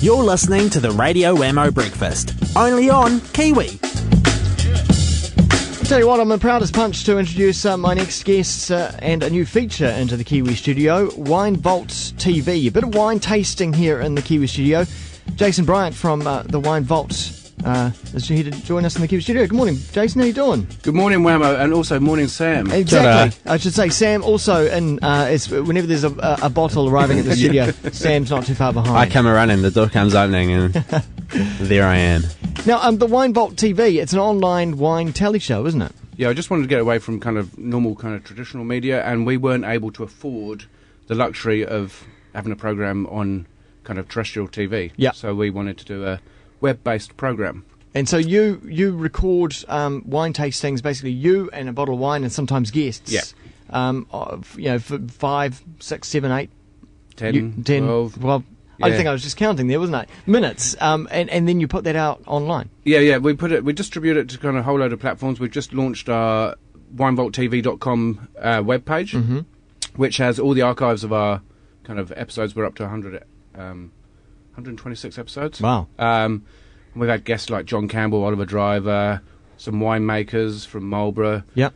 You're listening to the Radio Wammo Breakfast, only on Kiwi. Tell you what, I'm the proudest punch to introduce my next guest and a new feature into the Kiwi studio, Wine Vault TV. A bit of wine tasting here in the Kiwi studio. Jason Bryant from the Wine Vault is here to join us in the Kiwi studio. Good morning, Jason. How you doing? Good morning, Wammo, and also morning, Sam. Exactly. I should say Sam also, and whenever there's a bottle arriving at the studio, Sam's not too far behind. I come running, the door comes opening, and there I am. Now, the Wine Vault TV, it's an online wine telly show, isn't it? Yeah, I just wanted to get away from kind of normal kind of traditional media, and we weren't able to afford the luxury of having a program on kind of terrestrial TV. Yeah. So we wanted to do a web-based program. And so you record wine tastings, basically you and a bottle of wine and sometimes guests. Yeah. For 5, 6, 7, 8, 10, 12. Well, Yeah. I think I was just counting there, wasn't I? Minutes. And then you put that out online. Yeah. We distribute it to kind of a whole load of platforms. We've just launched our winevaulttv.com webpage, which has all the archives of our kind of episodes. We're up to 126 episodes. Wow. We've had guests like John Campbell, Oliver Driver, some winemakers from Marlborough. Yep.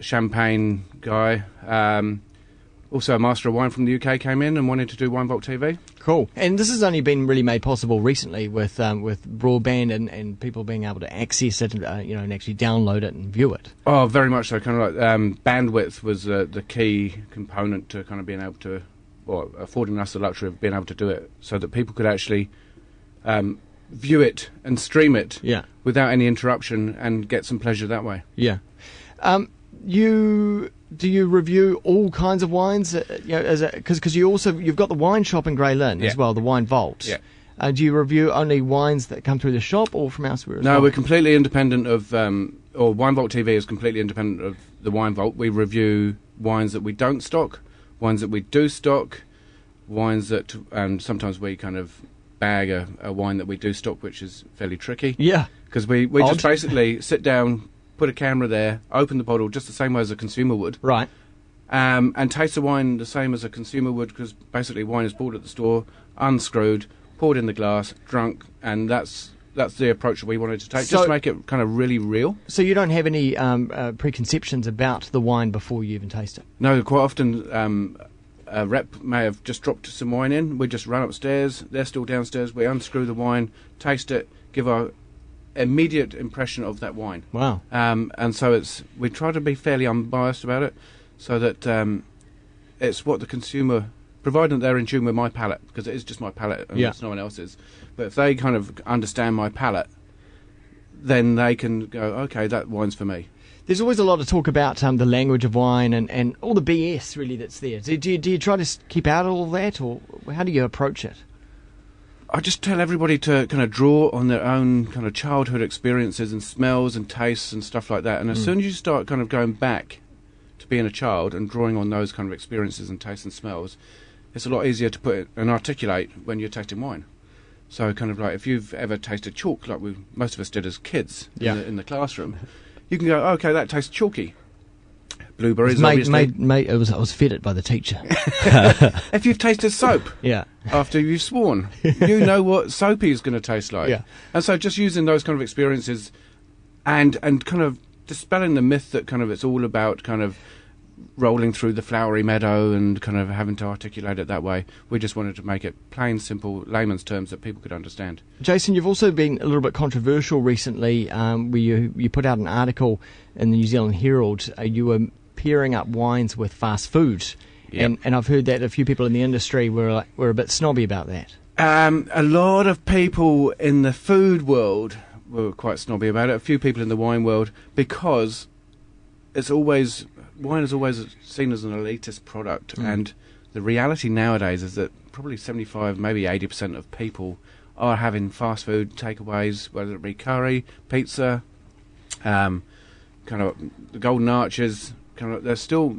Champagne guy. Also a master of wine from the UK came in and wanted to do Wine Vault TV. Cool. And this has only been really made possible recently with broadband and people being able to access it and actually download it and view it. Oh, very much so. Kind of like bandwidth was the key component to kind of being able to, or affording us the luxury of being able to do it so that people could actually view it and stream it without any interruption and get some pleasure that way. Yeah. Do you review all kinds of wines? Because you've got the wine shop in Grey Lynn as well, the Wine Vault. Yeah. Do you review only wines that come through the shop or from elsewhere as well? No, we're completely independent of, or Wine Vault TV is completely independent of the Wine Vault. We review wines that we don't stock, wines that we do stock, wines that, and sometimes we kind of bag a wine that we do stock, which is fairly tricky. Yeah. Because we just basically sit down, put a camera there, open the bottle just the same way as a consumer would. Right. And taste the wine the same as a consumer would, because basically wine is bought at the store, unscrewed, poured in the glass, drunk, and that's the approach that we wanted to take, just to make it kind of really real. So you don't have any preconceptions about the wine before you even taste it? No, quite often a rep may have just dropped some wine in, we just run upstairs, they're still downstairs, we unscrew the wine, taste it, give our immediate impression of that wine. Wow. And so we try to be fairly unbiased about it, so that it's what the consumer, provided they're in tune with my palate, because it is just my palate and it's no one else's. But if they kind of understand my palate, then they can go, okay, that wine's for me. There's always a lot of talk about the language of wine and all the BS really that's there. Do you try to keep out all of that, or how do you approach it? I just tell everybody to kind of draw on their own kind of childhood experiences and smells and tastes and stuff like that. And as soon as you start kind of going back to being a child and drawing on those kind of experiences and tastes and smells, it's a lot easier to put it and articulate when you're tasting wine. So kind of like if you've ever tasted chalk, like most of us did as kids in the classroom, you can go, oh, okay, that tastes chalky. Blueberries, obviously. I was fed it by the teacher. If you've tasted soap after you've sworn, you know what soapy is going to taste like. Yeah. And so just using those kind of experiences and kind of dispelling the myth that kind of it's all about kind of rolling through the flowery meadow and kind of having to articulate it that way. We just wanted to make it plain, simple, layman's terms that people could understand. Jason, you've also been a little bit controversial recently where you put out an article in the New Zealand Herald. You were pairing up wines with fast food. Yep. And I've heard that a few people in the industry were a bit snobby about that. A lot of people in the food world were quite snobby about it. A few people in the wine world, because wine is always seen as an elitist product, and the reality nowadays is that probably 75, maybe 80% of people are having fast food takeaways, whether it be curry, pizza, kind of the Golden Arches, they're still,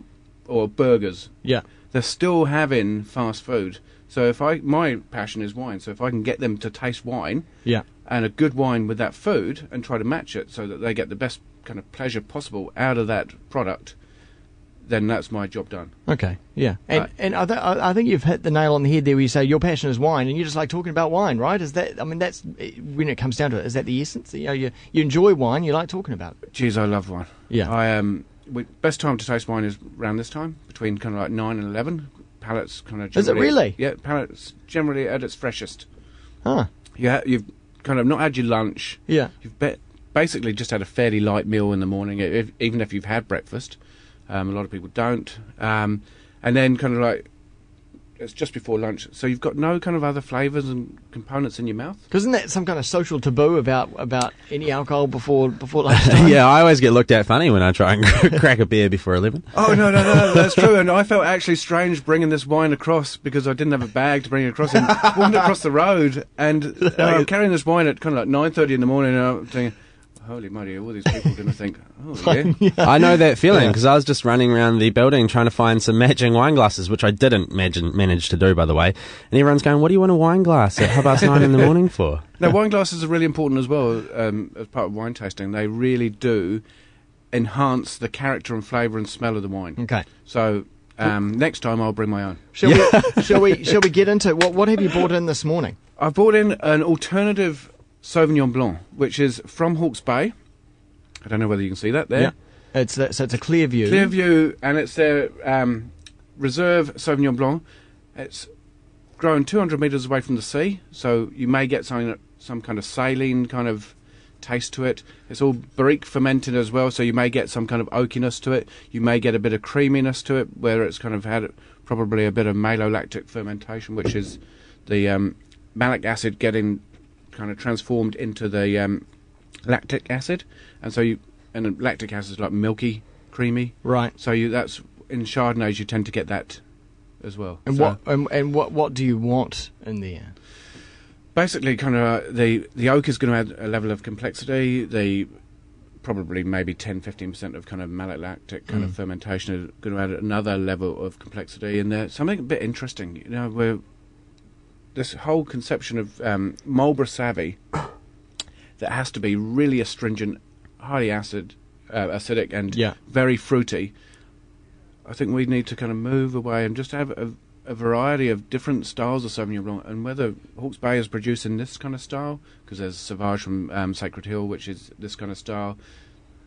or burgers. Yeah. They're still having fast food. So my passion is wine, so if I can get them to taste wine, and a good wine with that food, and try to match it so that they get the best kind of pleasure possible out of that product, then that's my job done. Okay, yeah. And I think you've hit the nail on the head there where you say your passion is wine, and you just like talking about wine, right? Is that, I mean, that's, when it comes down to it, is that the essence? You know, you enjoy wine, you like talking about it. Geez, I love wine. Yeah. Best time to taste wine is around this time, between kind of like 9 and 11. Palates kind of Is it really? Yeah, palates generally at its freshest. Huh. Yeah, you've kind of not had your lunch. Yeah. You've basically just had a fairly light meal in the morning, even if you've had breakfast. A lot of people don't. And then kind of like, it's just before lunch, so you've got no kind of other flavours and components in your mouth. Because isn't that some kind of social taboo about any alcohol before lunchtime? Yeah, I always get looked at funny when I try and crack a beer before 11. Oh, no, that's true. And I felt actually strange bringing this wine across because I didn't have a bag to bring it across. And walking across the road, and I'm carrying this wine at kind of like 9:30 in the morning, and I'm thinking, holy moly, all these people are going to think, oh, yeah. I know that feeling because I was just running around the building trying to find some matching wine glasses, which I didn't manage to do, by the way. And everyone's going, what do you want a wine glass at 9:30 in the morning for? Now, wine glasses are really important as well as part of wine tasting. They really do enhance the character and flavour and smell of the wine. Okay. So next time I'll bring my own. Shall we get into what have you brought in this morning? I've brought in an alternative Sauvignon Blanc, which is from Hawke's Bay. I don't know whether you can see that there. Yeah. So it's a Clearview. Clearview, and it's their reserve Sauvignon Blanc. It's grown 200 metres away from the sea, so you may get some kind of saline kind of taste to it. It's all barrique fermented as well, so you may get some kind of oakiness to it. You may get a bit of creaminess to it, where it's kind of had probably a bit of malolactic fermentation, which is the malic acid getting kind of transformed into the lactic acid, and lactic acid is like milky, creamy. Right. So that's in Chardonnays you tend to get that as well. And so what do you want in there? Basically, kind of the oak is going to add a level of complexity. The probably maybe 10-15% of kind of malolactic kind of fermentation is going to add another level of complexity. And there's something a bit interesting, you know, where this whole conception of Marlborough Savvy that has to be really astringent, highly acidic, and very fruity. I think we need to kind of move away and just have a variety of different styles of Sauvignon Blanc, and whether Hawke's Bay is producing this kind of style, because there's Sauvage from Sacred Hill, which is this kind of style,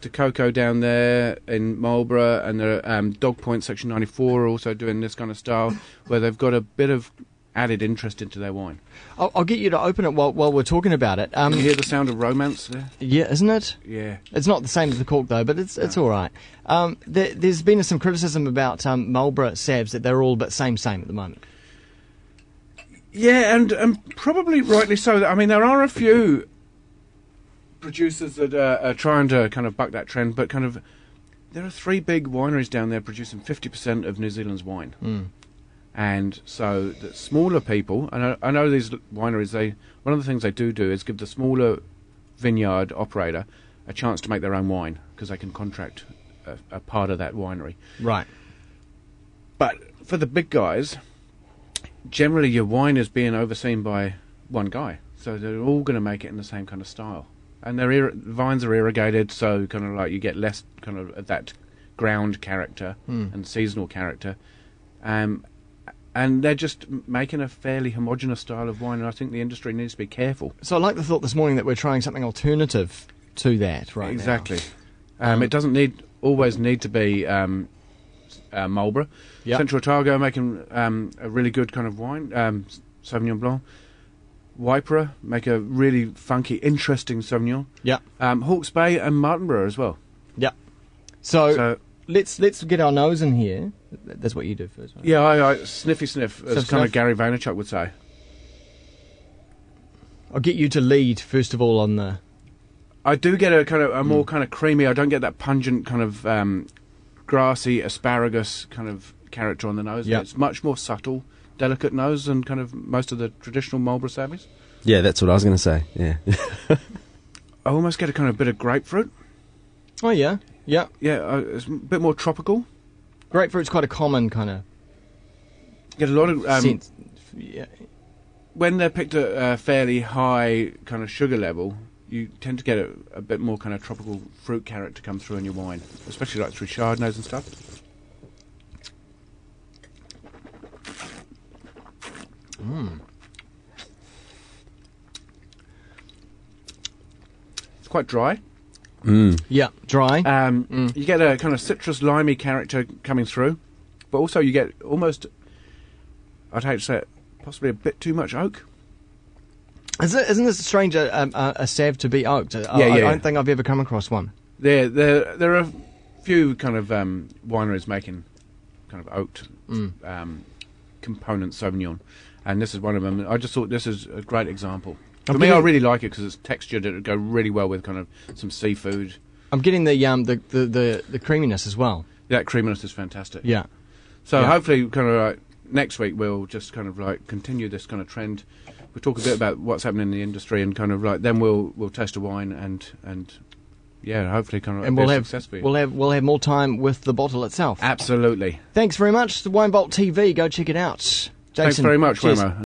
to Cocoa down there in Marlborough, and the Dog Point Section 94 are also doing this kind of style, where they've got a bit of added interest into their wine. I'll get you to open it while we're talking about it. Can you hear the sound of romance there? Yeah, isn't it? Yeah. It's not the same as the cork though, but it's all right. There's been some criticism about Marlborough Savs that they're all a bit same at the moment. Yeah, and probably rightly so. I mean, there are a few producers that are trying to kind of buck that trend, but kind of there are 3 big wineries down there producing 50% of New Zealand's wine. And so the smaller people, and I know these wineries, one of the things they do is give the smaller vineyard operator a chance to make their own wine, because they can contract a part of that winery. Right. But for the big guys, generally your wine is being overseen by one guy, so they're all going to make it in the same kind of style. And their vines are irrigated, so kind of like you get less kind of that ground character and seasonal character. And they're just making a fairly homogenous style of wine, and I think the industry needs to be careful. So I like the thought this morning that we're trying something alternative to that right exactly. now. It doesn't always need to be Marlborough. Yep. Central Otago making a really good kind of wine, Sauvignon Blanc. Waipara make a really funky, interesting Sauvignon. Yeah. Hawke's Bay and Martinborough as well. Yeah. So let's get our nose in here. That's what you do first, right? Yeah, I sniffy sniff, as kind of Gary Vaynerchuk would say. I'll get you to lead first of all on the. I do get a more kind of creamy. I don't get that pungent kind of grassy asparagus kind of character on the nose. Yep. It's much more subtle, delicate nose than kind of most of the traditional Marlborough Savvies. Yeah, that's what I was going to say. Yeah. I almost get a kind of bit of grapefruit. Oh yeah, yeah. Yeah, it's a bit more tropical. Grapefruit's quite a common kind of. Get a lot of sense. Yeah. When they're picked at a fairly high kind of sugar level, you tend to get a bit more kind of tropical fruit character come through in your wine, especially like through Chardonnays and stuff. It's quite dry. Yeah, dry. You get a kind of citrus limey character coming through, but also you get almost, I'd hate to say it, possibly a bit too much oak. Isn't this strange, a Sav to be oaked? Yeah. I don't think I've ever come across one. There are a few kind of wineries making kind of oaked component Sauvignon, and this is one of them. I just thought this is a great example. For me, I really like it because it's textured. It would go really well with kind of some seafood. I'm getting the creaminess as well. That creaminess is fantastic. Yeah. So hopefully, kind of like next week, we'll just kind of like continue this kind of trend. We'll talk a bit about what's happening in the industry, and kind of like then we'll taste a wine and yeah, hopefully kind of and we'll have more time with the bottle itself. Absolutely. Thanks very much. The Wine Vault TV. Go check it out. Jason, thanks very much, cheers. Wammo.